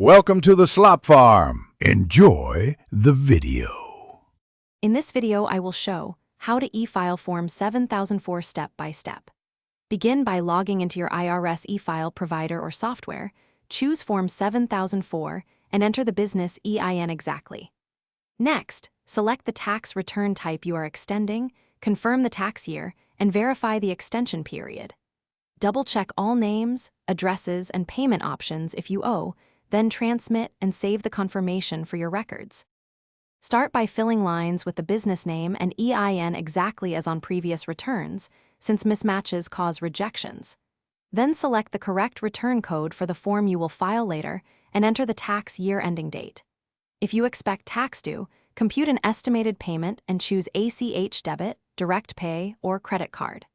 Welcome to the Slop Farm. Enjoy the video. In this video, I will show how to e-file Form 7004 step by step. Begin by logging into your IRS e-file provider or software, choose Form 7004, and enter the business EIN exactly. Next, select the tax return type you are extending, confirm the tax year, and verify the extension period. Double-check all names, addresses, and payment options if you owe, then transmit and save the confirmation for your records. Start by filling lines with the business name and EIN exactly as on previous returns, since mismatches cause rejections. Then select the correct return code for the form you will file later and enter the tax year ending date. If you expect tax due, compute an estimated payment and choose ACH debit, direct pay, or credit card.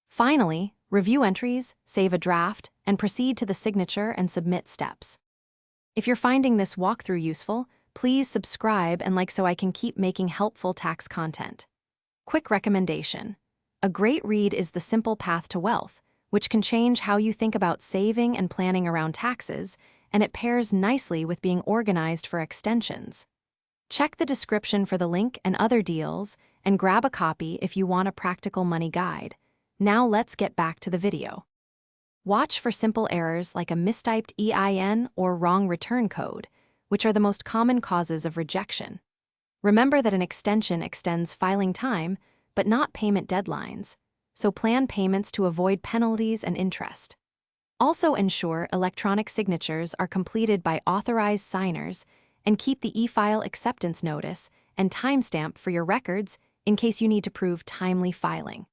Finally, review entries, save a draft, and proceed to the signature and submit steps. If you're finding this walkthrough useful, please subscribe and like so I can keep making helpful tax content. Quick recommendation. A great read is The Simple Path to Wealth, which can change how you think about saving and planning around taxes, and it pairs nicely with being organized for extensions. Check the description for the link and other deals, and grab a copy if you want a practical money guide. Now let's get back to the video. Watch for simple errors like a mistyped EIN or wrong return code, which are the most common causes of rejection. Remember that an extension extends filing time, but not payment deadlines, so plan payments to avoid penalties and interest. Also ensure electronic signatures are completed by authorized signers and keep the e-file acceptance notice and timestamp for your records in case you need to prove timely filing.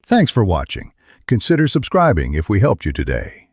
Thanks for watching. Consider subscribing if we helped you today.